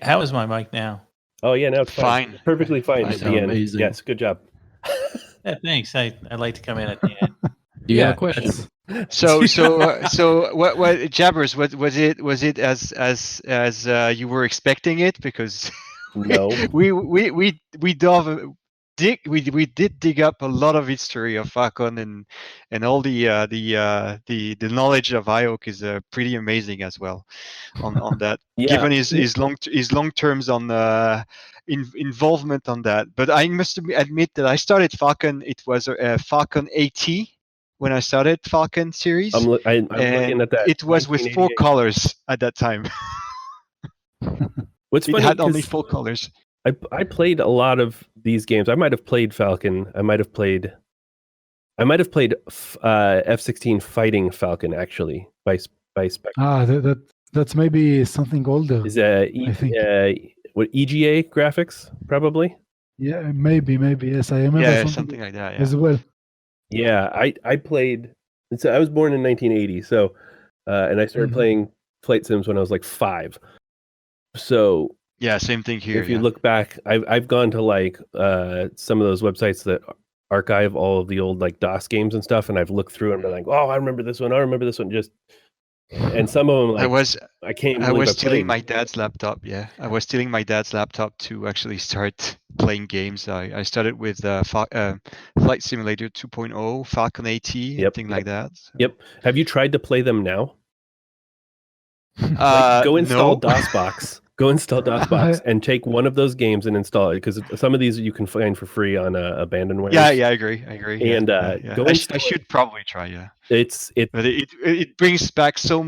How is my mic now? Oh yeah, now it's fine. Perfectly fine You at sound the end. amazing. Yes, good job. Yeah, thanks. I like to come in at the end. Do you have Yeah, a question? So what Jabbers, was it as you were expecting it? Because No. we did dig up a lot of history of Falcon, and all the knowledge of IOC is pretty amazing as well on that. Yeah. Given his long terms on involvement on that. But I must admit that I started Falcon. It was Falcon AT when I started Falcon series. I'm and looking at that. It was with 4 colors at that time. What's It funny, had only 'cause 4 colors. I played a lot of these games. I might have played Falcon. I might have played F-16 Fighting Falcon actually by Spectre. That's maybe something older. Is I think. What, EGA graphics probably? Yeah, maybe yes. I remember something like that. Yeah. as well. Yeah, I played. So I was born in 1980. So, and I started playing flight sims when I was like 5. So yeah, same thing here. If you look back, I've gone to like some of those websites that archive all of the old like DOS games and stuff, and I've looked through and been like, oh, I remember this one. Just. And some of them, like, I was stealing my dad's laptop. Yeah, I was stealing my dad's laptop to actually start playing games. I started with Flight Simulator 2.0, Falcon AT, thing like that. So. Yep. Have you tried to play them now? Go install DOSBox. Go install DOSBox and take one of those games and install it, because some of these you can find for free on Abandonware. Yeah, I agree. And I should probably try. Yeah, but it brings back so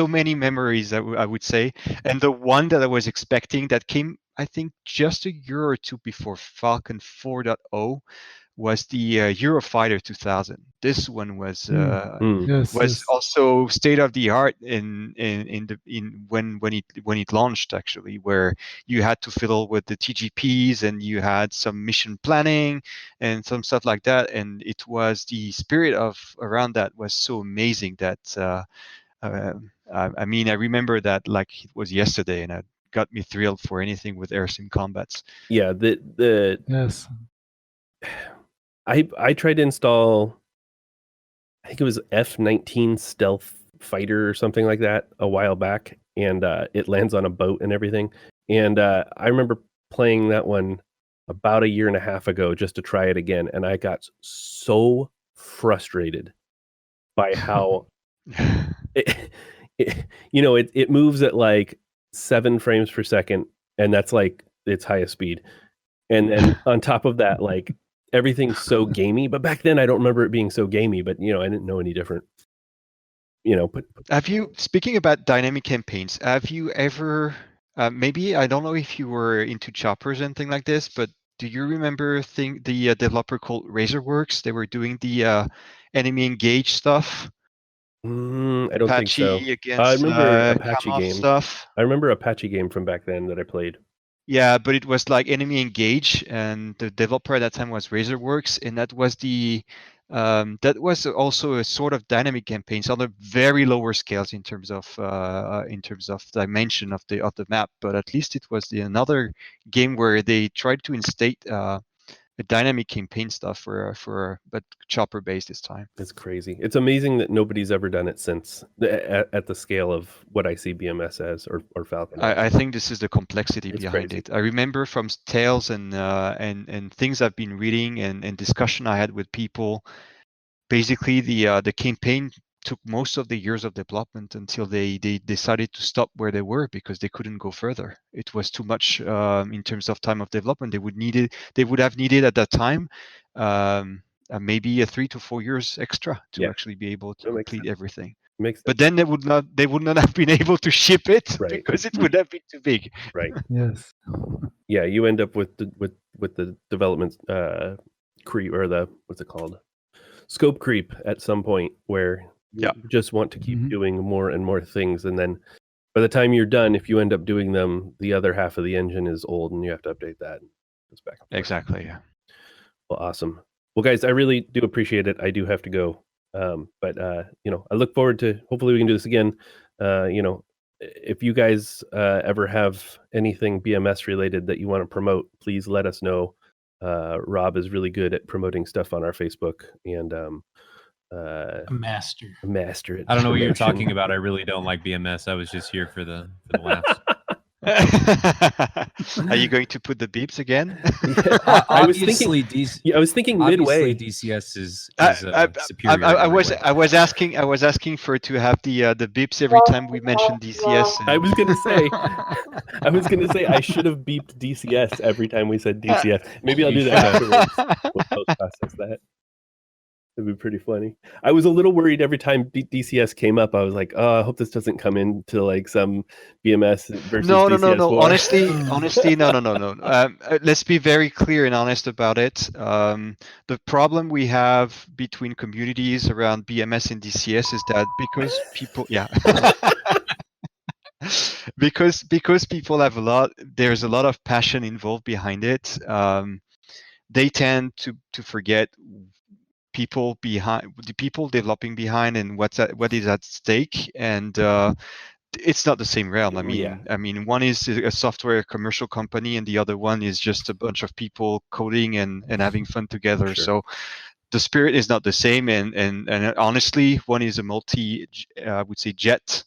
many memories. I would say, and the one that I was expecting that came, I think, just a year or two before Falcon 4.0 was the Eurofighter 2000. This one was also state of the art when it launched, actually, where you had to fiddle with the TGPs and you had some mission planning and some stuff like that. And it was the spirit around that was so amazing that I mean, I remember that like it was yesterday, and it got me thrilled for anything with air sim combats. Yeah, yes. I tried to install, I think it was F-19 Stealth Fighter or something like that a while back, and it lands on a boat and everything. And I remember playing that one about a year and a half ago just to try it again, and I got so frustrated by how it moves at like 7 frames per second, and that's like its highest speed. And then on top of that, like, everything's so gamey. But back then I don't remember it being so gamey, but I didn't know any different. But have you, speaking about dynamic campaigns, have you ever maybe, I don't know if you were into choppers and things like this, but do you remember the developer called Razorworks? They were doing the enemy engage stuff. I don't Apache think so. Against, I remember Apache game stuff. I remember Apache game from back then that I played. Yeah, but it was like enemy engage, and the developer at that time was Razorworks, and that was that was also a sort of dynamic campaigns on a very lower scales in terms of dimension of the map. But at least it was another game where they tried to instate a dynamic campaign stuff but chopper based this time. It's crazy. It's amazing that nobody's ever done it since at the scale of what I see BMS as or Falcon. I think this is the complexity behind it. I remember from tales and things I've been reading and discussion I had with people. Basically, the campaign took most of the years of development until they decided to stop where they were because they couldn't go further. It was too much in terms of time of development. They would have needed at that time maybe 3 to 4 years extra to actually be able to complete everything. But then they would not have been able to ship it because it would have been too big. Right. Yes. Yeah, you end up with the development creep, or the, what's it called, scope creep at some point, where you just want to keep doing more and more things, and then by the time you're done, if you end up doing them, the other half of the engine is old and you have to update that. It's back. Exactly. Yeah. Well, awesome. Well, guys, I really do appreciate it. I do have to go, but I look forward to, hopefully we can do this again. if you guys ever have anything BMS related that you want to promote, please let us know. Rob is really good at promoting stuff on our Facebook, and A master. master at I don't know what you're promotion. talking about. I really don't like BMS. I was just here for the laughs. Are you going to put the beeps again? I was thinking. Obviously, I was thinking midway. DCS is superior. I in every was way. asking for it to have the beeps every time we mention DCS. I was gonna say I should have beeped DCS every time we said DCS. Maybe I'll do that afterwards. We'll post-process that. It'd be pretty funny. I was a little worried every time DCS came up. I was like, oh, I hope this doesn't come into like some BMS versus DCS No. war. Honestly, no. Let's be very clear and honest about it. The problem we have between communities around BMS and DCS is that because people, because people have there's a lot of passion involved behind it. They tend to forget the people developing behind and what is at stake, and it's not the same realm. I mean, one is a software commercial company, and the other one is just a bunch of people coding and having fun together. Sure. So the spirit is not the same, and honestly, one is a I would say jet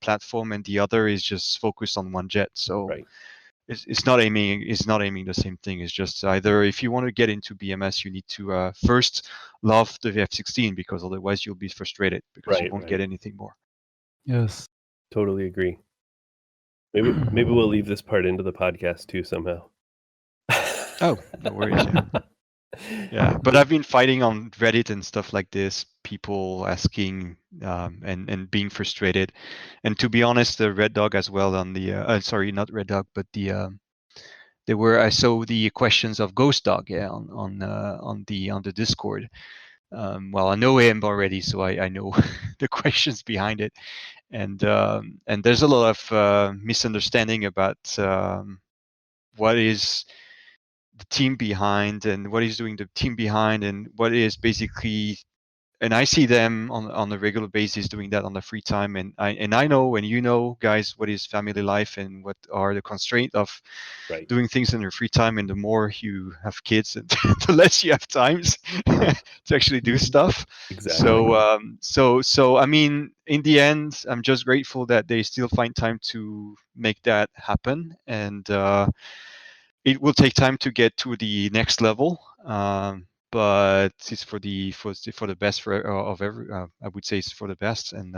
platform, and the other is just focused on one jet. So. Right. It's not aiming the same thing. It's just either if you want to get into BMS, you need to first love the F16, because otherwise you'll be frustrated because you won't get anything more. Yes. Totally agree. Maybe we'll leave this part into the podcast too somehow. Oh, no worries. Yeah, but I've been fighting on Reddit and stuff like this, people asking and being frustrated. And to be honest, the Red Dog as well on the sorry, not Red Dog, but I saw the questions of Ghost Dog on the Discord. Well, I know him already, so I know the questions behind it, and there's a lot of misunderstanding about what is the team behind and what is doing the team behind and what is basically, and I see them on a regular basis doing that on the free time, and I know, and you know, guys, what is family life and what are the constraints of doing things in your free time, and the more you have kids and the less you have times to actually do stuff. Exactly. So I mean, in the end, I'm just grateful that they still find time to make that happen, and it will take time to get to the next level, but it's for the best of every. I would say it's for the best, and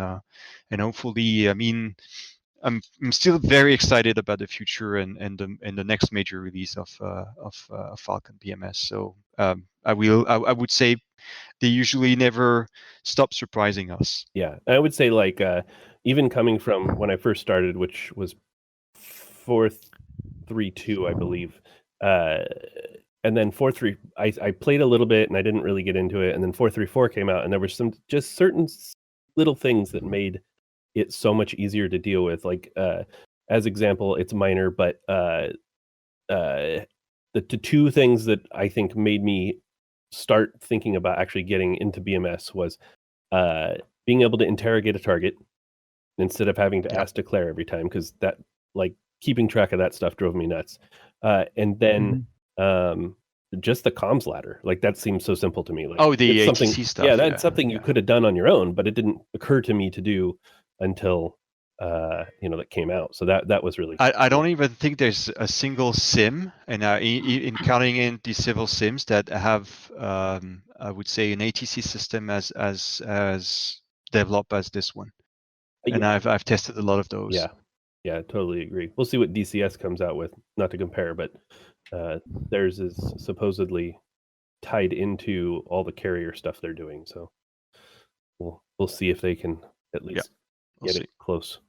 hopefully, I mean, I'm still very excited about the future and the next major release of Falcon BMS. So I would say they usually never stop surprising us. Yeah, I would say like even coming from when I first started, which was 4.3.2, I believe, and then 4.3. I played a little bit and I didn't really get into it, and then 4.3.4 came out, and there were some just certain little things that made it so much easier to deal with. Like as example, it's minor, but the two things that I think made me start thinking about actually getting into BMS was being able to interrogate a target instead of having to ask declare every time, because that, like, keeping track of that stuff drove me nuts. And then just the comms ladder, like, that seems so simple to me. Like, the ATC stuff. Yeah, that's something you could have done on your own, but it didn't occur to me to do until that came out. So that was really cool. I don't even think there's a single sim, and in counting in the civil sims, that have I would say an ATC system as developed as this one. And I've tested a lot of those. Yeah, totally agree. We'll see what DCS comes out with. Not to compare, but theirs is supposedly tied into all the carrier stuff they're doing. So we'll see if they can at least get it close.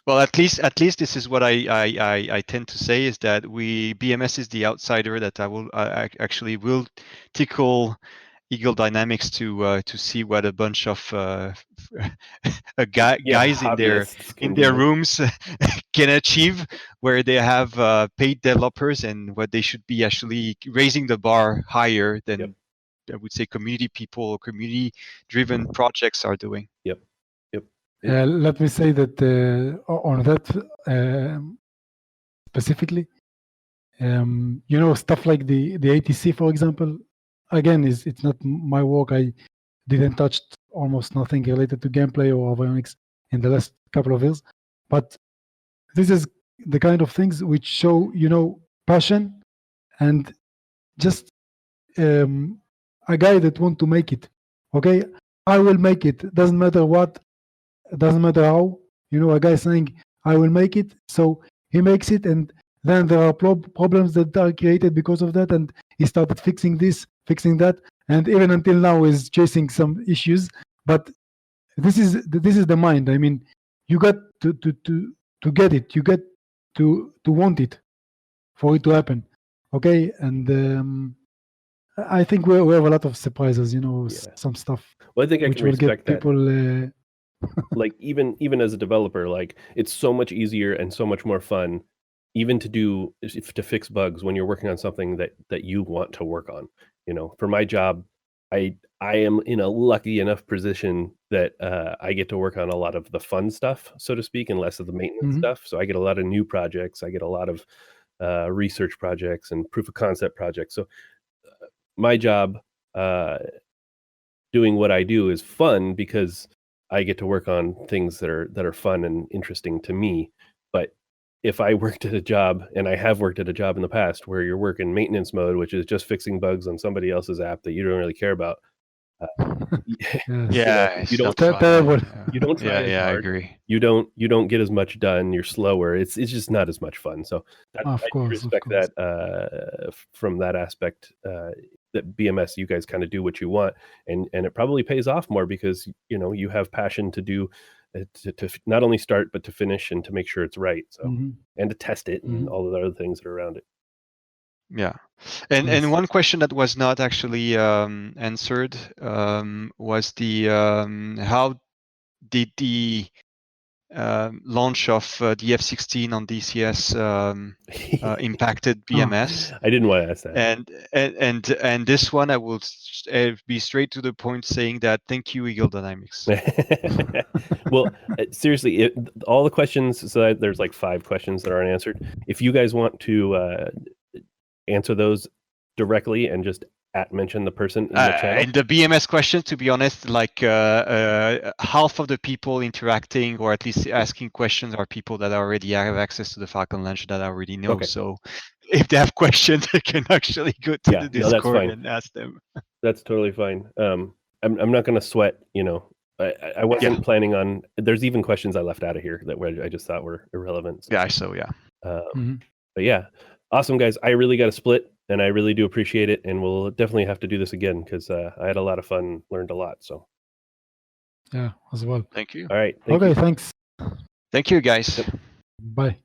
Well, at least this is what I tend to say, is that BMS is the outsider that I actually will tickle Eagle Dynamics to see what a bunch of guys in their rooms can achieve, where they have paid developers, and what they should be actually raising the bar higher than I would say community people or community driven projects are doing. Yep. Let me say that on that specifically, stuff like the ATC, for example, again, it's not my work. I didn't touch almost nothing related to gameplay or avionics in the last couple of years, but this is the kind of things which show, passion and just a guy that want to make it. Okay, I will make it. Doesn't matter what, doesn't matter how. A guy saying I will make it, so he makes it, and then there are problems that are created because of that, and he started fixing this, fixing that, and even until now is chasing some issues. But this is the mind. I mean, you got to get it. You get to want it for it to happen. Okay, and I think we have a lot of surprises. Some stuff. Well, I think I which can will get respect that. people. Like even as a developer, like it's so much easier and so much more fun, even to fix bugs when you're working on something that you want to work on. For my job, I am in a lucky enough position that I get to work on a lot of the fun stuff, so to speak, and less of the maintenance stuff. So I get a lot of new projects. I get a lot of research projects and proof of concept projects. So my job doing what I do is fun because I get to work on things that are fun and interesting to me. But if I worked at a job, and I have worked at a job in the past, where you're working maintenance mode, which is just fixing bugs on somebody else's app that you don't really care about, you don't try as I hard. agree. You don't get as much done. You're slower. It's just not as much fun. So I respect that from that aspect. That BMS, you guys kind of do what you want, and it probably pays off more because you have passion to do to not only start but to finish and to make sure it's right. So and to test it and all the other things that are around it. Yeah, and one question that was not actually answered was the how did the launch of the F-16 on DCS impacted BMS? I didn't want to ask that. And this one I will be straight to the point, saying that thank you, Eagle Dynamics. Well, seriously, all the questions. So there's like 5 questions that aren't answered. If you guys want to answer those directly and just mention the person in the channel. In the BMS question, to be honest, like half of the people interacting or at least asking questions are people that already have access to the Falcon Launch that I already know. Okay. So if they have questions, they can actually go to the Discord and ask them. That's totally fine. I'm not going to sweat. I wasn't planning on. There's even questions I left out of here that I just thought were irrelevant. So. Yeah. So yeah. But yeah, awesome guys. I really got to split. And I really do appreciate it, and we'll definitely have to do this again because I had a lot of fun, learned a lot. So, yeah, as well. Thank you. All right. Thanks. Thank you, guys. Bye.